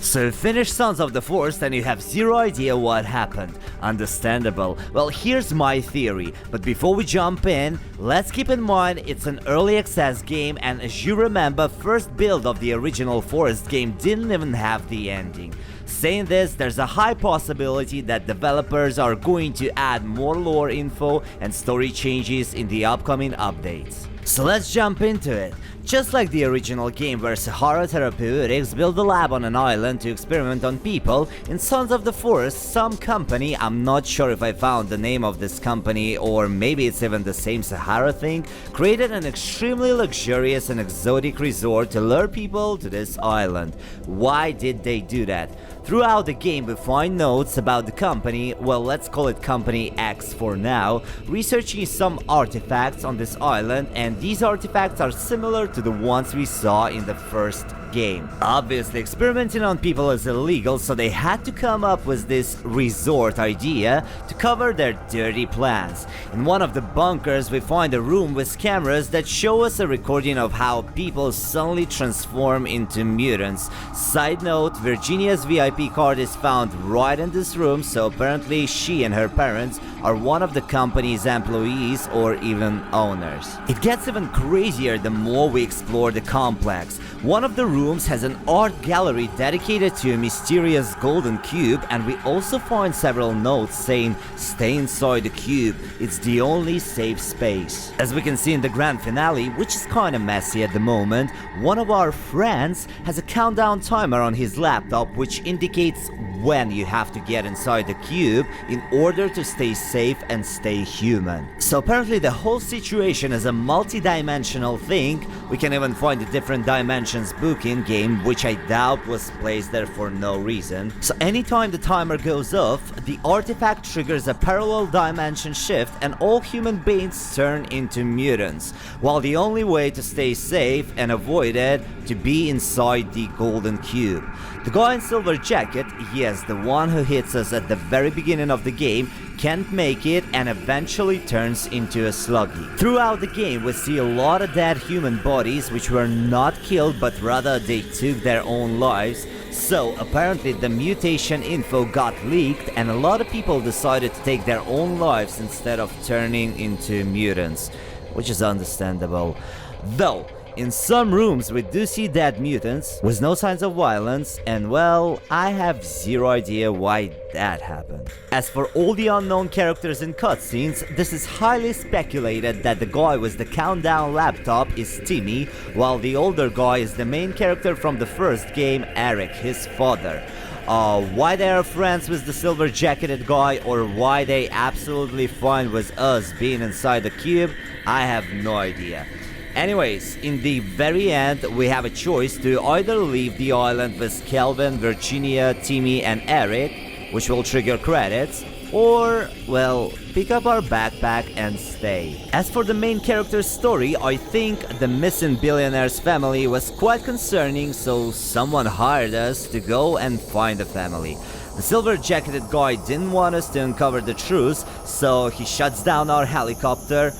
So finish Sons of the Forest and you have zero idea what happened. Understandable. Well, here's my theory, but before we jump in, let's keep in mind it's an early access game, and as you remember, first build of the original Forest game didn't even have the ending. Saying this, there's a high possibility that developers are going to add more lore info and story changes in the upcoming updates. So let's jump into it. Just like the original game where Sahara Therapeutics built a lab on an island to experiment on people, in Sons of the Forest, some company, I'm not sure if I found the name of this company or maybe it's even the same Sahara thing, created an extremely luxurious and exotic resort to lure people to this island. Why did they do that? Throughout the game we find notes about the company, well, let's call it Company X for now, researching some artifacts on this island, and these artifacts are similar to the ones we saw in the first game. Obviously, experimenting on people is illegal, so they had to come up with this resort idea to cover their dirty plans. In one of the bunkers, we find a room with cameras that show us a recording of how people suddenly transform into mutants. Side note, Virginia's VIP card is found right in this room, so apparently she and her parents are one of the company's employees or even owners. It gets even crazier the more we explore the complex. One of the rooms has an art gallery dedicated to a mysterious golden cube, and we also find several notes saying stay inside the cube, it's the only safe space. As we can see in the grand finale, which is kinda messy at the moment, one of our friends has a countdown timer on his laptop which indicates when you have to get inside the cube in order to stay safe and stay human. So apparently the whole situation is a multi-dimensional thing. We can even find a different dimensions book in game, which I doubt was placed there for no reason. So anytime the timer goes off, the artifact triggers a parallel dimension shift and all human beings turn into mutants, while the only way to stay safe and avoid it to be inside the golden cube. The guy in silver jacket, yes, the one who hits us at the very beginning of the game, can't make it and eventually turns into a sluggy. Throughout the game we see a lot of dead human bodies which were not killed but rather they took their own lives. So apparently the mutation info got leaked and a lot of people decided to take their own lives instead of turning into mutants, which is understandable. Though in some rooms we do see dead mutants with no signs of violence, and well, I have zero idea why that happened. As for all the unknown characters in cutscenes, this is highly speculated that the guy with the countdown laptop is Timmy, while the older guy is the main character from the first game, Eric, his father. Why they are friends with the silver jacketed guy or why they absolutely fine with us being inside the cube, I have no idea. Anyways, in the very end, we have a choice to either leave the island with Kelvin, Virginia, Timmy and Eric, which will trigger credits, or, well, pick up our backpack and stay. As for the main character's story, I think the missing billionaire's family was quite concerning, so someone hired us to go and find the family. The silver-jacketed guy didn't want us to uncover the truth, so he shuts down our helicopter.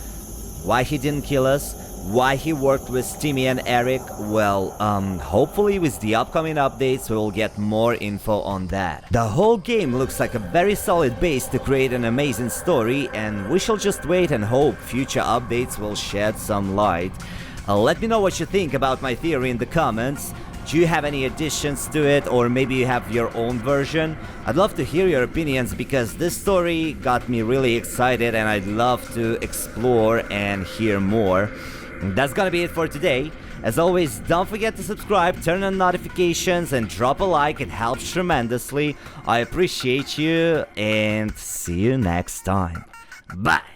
Why he didn't kill us? Why he worked with Timmy and Eric? Well, hopefully with the upcoming updates we will get more info on that. The whole game looks like a very solid base to create an amazing story, and we shall just wait and hope future updates will shed some light. Let me know what you think about my theory in the comments. Do you have any additions to it, or maybe you have your own version? I'd love to hear your opinions because this story got me really excited and I'd love to explore and hear more. That's gonna be it for today. As always, don't forget to subscribe, turn on notifications and drop a like, it helps tremendously. I appreciate you and see you next time. Bye!